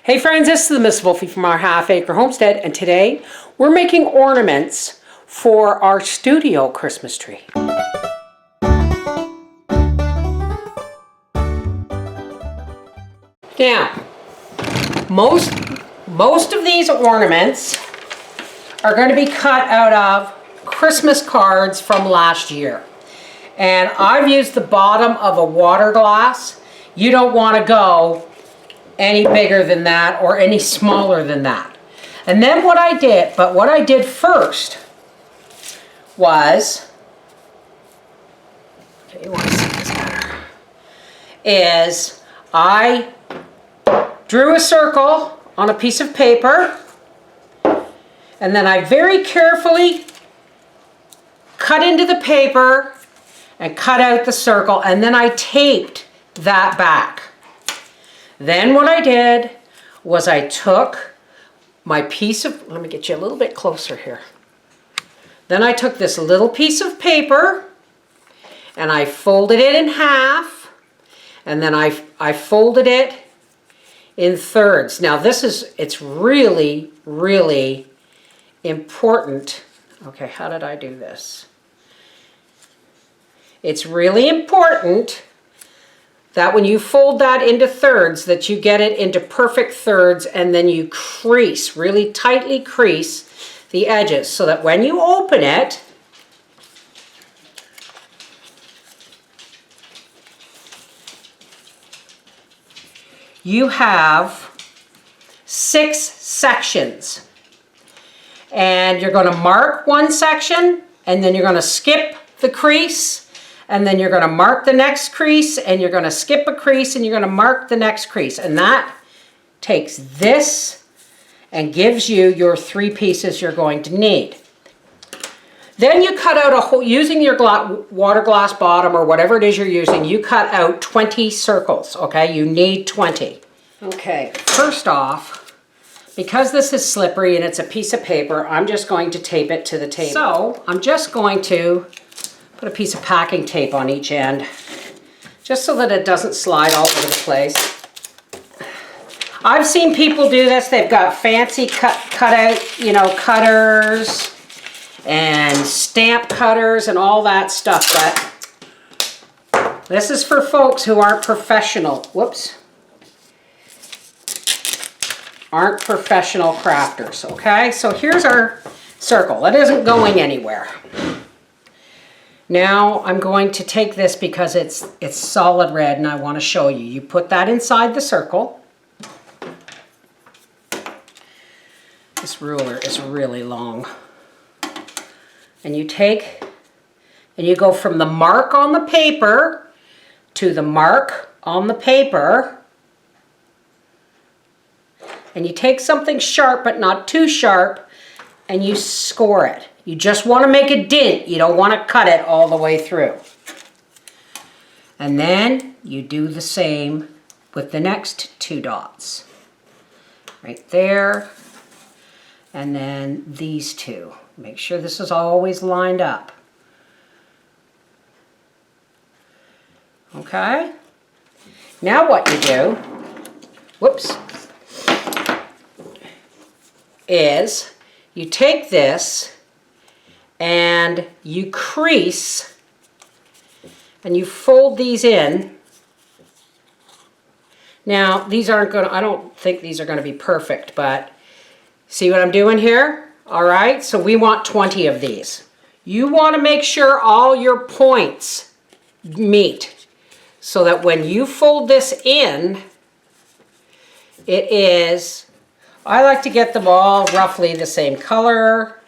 Hey friends, this is the Miss Wolfie from our Half Acre Homestead, and today we're making ornaments for our studio Christmas tree. Now, most of these ornaments are going to be cut out of Christmas cards from last year. And I've used the bottom of a water glass. You don't want to go any bigger than that or any smaller than that. And then what I did first was, okay, you want to see this better, is I drew a circle on a piece of paper, and then I very carefully cut into the paper and cut out the circle, and then I taped that back. Then what I did was I took my piece of, let me get you a little bit closer here. Then I took this little piece of paper and I folded it in half, and then I folded it in thirds. Now it's really, really important. Okay, how did I do this? It's really important that when you fold that into thirds, that you get it into perfect thirds, and then you crease, really tightly crease the edges so that when you open it, you have 6 sections. And you're going to mark one section, and then you're going to skip the crease, and then you're going to mark the next crease, and you're going to skip a crease, and you're going to mark the next crease. And that takes this and gives you your 3 pieces you're going to need. Then you cut out a whole, using your water glass bottom or whatever it is you're using, you cut out 20 circles, okay? You need 20. Okay, first off, because this is slippery and it's a piece of paper, I'm just going to tape it to the table. So I'm just going to put a piece of packing tape on each end, just so that it doesn't slide all over the place. I've seen people do this. They've got fancy cutters and stamp cutters and all that stuff, but this is for folks who aren't professional. Whoops. Aren't professional crafters, okay? So here's our circle. It isn't going anywhere. Now I'm going to take this because it's solid red and I want to show you. You put that inside the circle. This ruler is really long. And you take and you go from the mark on the paper to the mark on the paper. And you take something sharp but not too sharp and you score it. You just want to make a dent. You don't want to cut it all the way through. And then you do the same with the next 2 dots. Right there. And then these 2. Make sure this is always lined up. Okay? Now what you do, whoops, is you take this and you crease and you fold these in. Now these aren't going to, I don't think these are going to be perfect, but see what I'm doing here? All right, so we want 20 of these. You want to make sure all your points meet so that when you fold this in, it is, I like to get them all roughly the same color.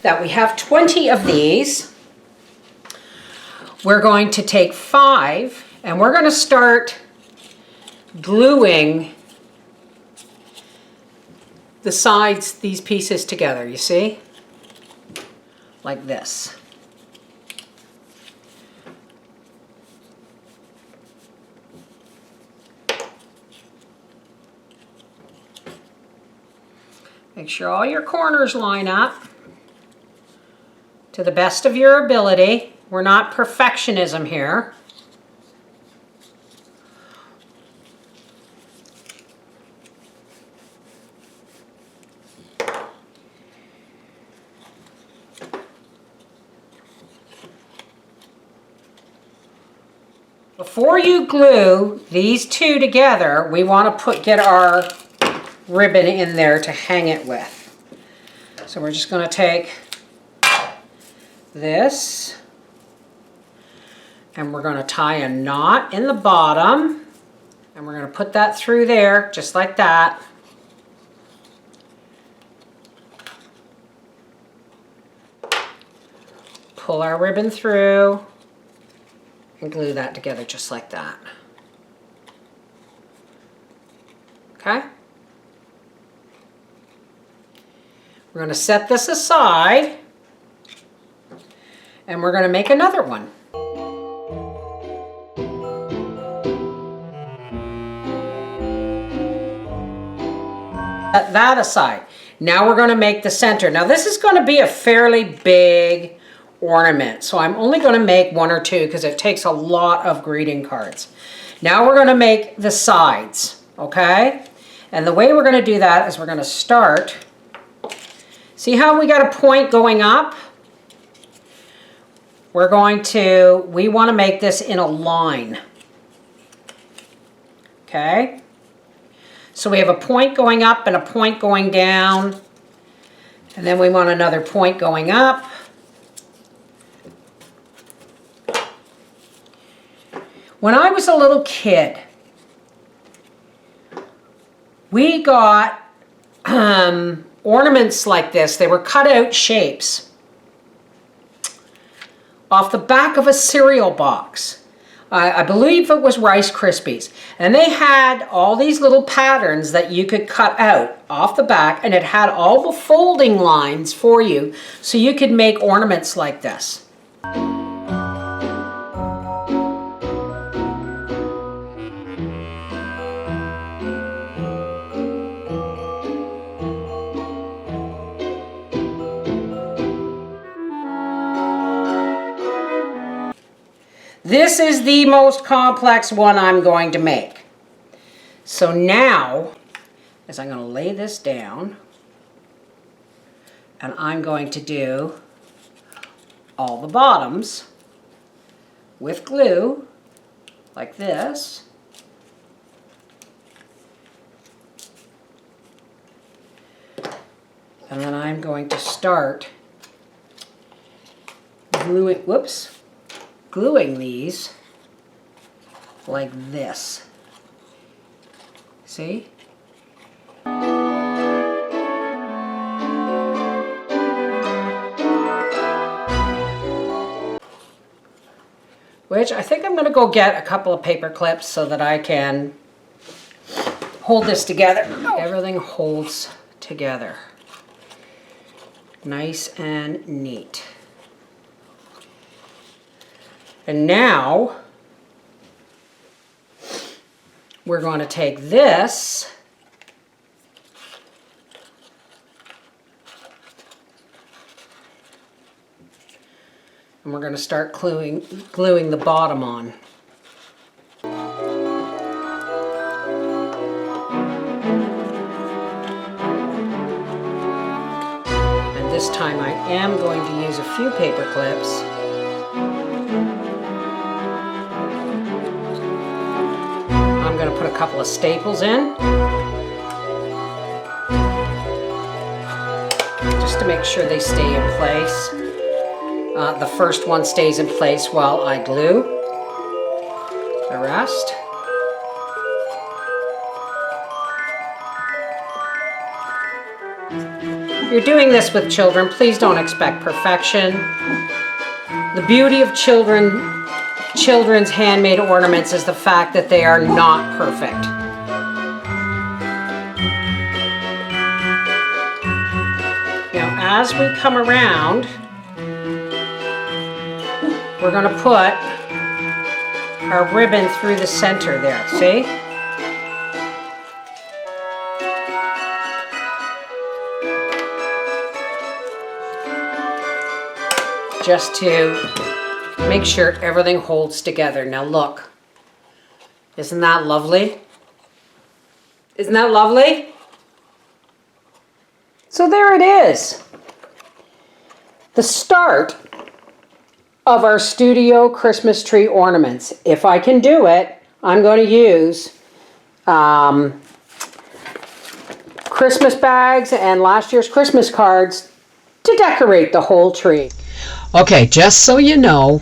That we have 20 of these. We're going to take 5 and we're going to start gluing the sides, these pieces together, you see? Like this. Make sure all your corners line up to the best of your ability. We're not perfectionism here. Before you glue these two together, we want to get our ribbon in there to hang it with. So we're just going to take this and we're going to tie a knot in the bottom and we're going to put that through there just like that. Pull our ribbon through and glue that together just like that. Okay? We're going to set this aside and we're going to make another one. Set that aside. Now we're going to make the center. Now this is going to be a fairly big ornament, so I'm only going to make one or two because it takes a lot of greeting cards. Now we're going to make the sides, okay? And the way we're going to do that is we're going to start. See how we got a point going up? We want to make this in a line. Okay? So we have a point going up and a point going down. And then we want another point going up. When I was a little kid, we got ornaments like this. They were cut out shapes off the back of a cereal box. I believe it was Rice Krispies. And they had all these little patterns that you could cut out off the back, and it had all the folding lines for you so you could make ornaments like this. This is the most complex one I'm going to make. So now, as I'm going to lay this down, and I'm going to do all the bottoms with glue, like this. And then I'm going to start gluing these like this. See? Which I think I'm going to go get a couple of paper clips so that I can hold this together. Everything holds together. Nice and neat. And now we're going to take this and we're going to start gluing the bottom on. And this time I am going to use a few paper clips. I'm going to put a couple of staples in just to make sure they stay in place. The first one stays in place while I glue the rest. You're doing this with children. Please don't expect perfection. The beauty of children's handmade ornaments is the fact that they are not perfect. as we come around, we're going to put our ribbon through the center there, see? Just to make sure everything holds together. Now look, isn't that lovely? Isn't that lovely? So there it is. The start of our studio Christmas tree ornaments. If I can do it, I'm going to use Christmas bags and last year's Christmas cards to decorate the whole tree. Okay, just so you know,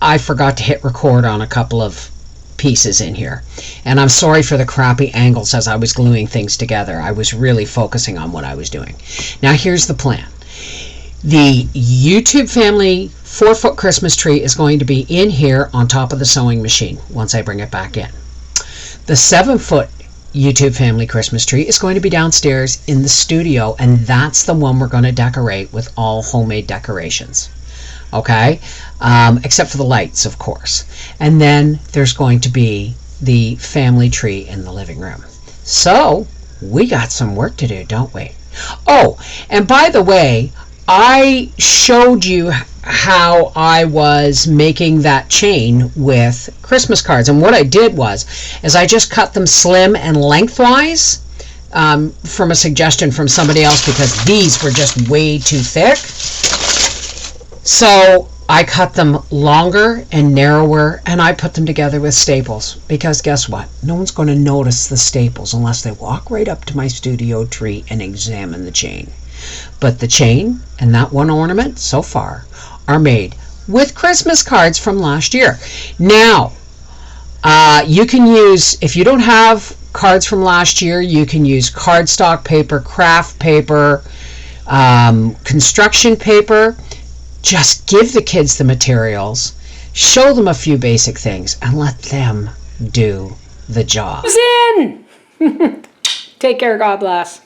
I forgot to hit record on a couple of pieces in here. And I'm sorry for the crappy angles as I was gluing things together. I was really focusing on what I was doing. Now here's the plan. The YouTube family 4-foot Christmas tree is going to be in here on top of the sewing machine once I bring it back in. The 7-foot YouTube family Christmas tree is going to be downstairs in the studio, and that's the one we're going to decorate with all homemade decorations. Okay, except for the lights, of course. And then there's going to be the family tree in the living room. So we got some work to do, don't we? Oh, and by the way, I showed you how I was making that chain with Christmas cards, and what I did is I just cut them slim and lengthwise from a suggestion from somebody else, because these were just way too thick. So I cut them longer and narrower, and I put them together with staples, because guess what? No one's going to notice the staples unless they walk right up to my studio tree and examine the chain. But the chain and that one ornament so far are made with Christmas cards from last year. Now, you can use, if you don't have cards from last year, you can use cardstock paper, craft paper, construction paper. Just give the kids the materials, show them a few basic things, and let them do the job. In! Take care, God bless.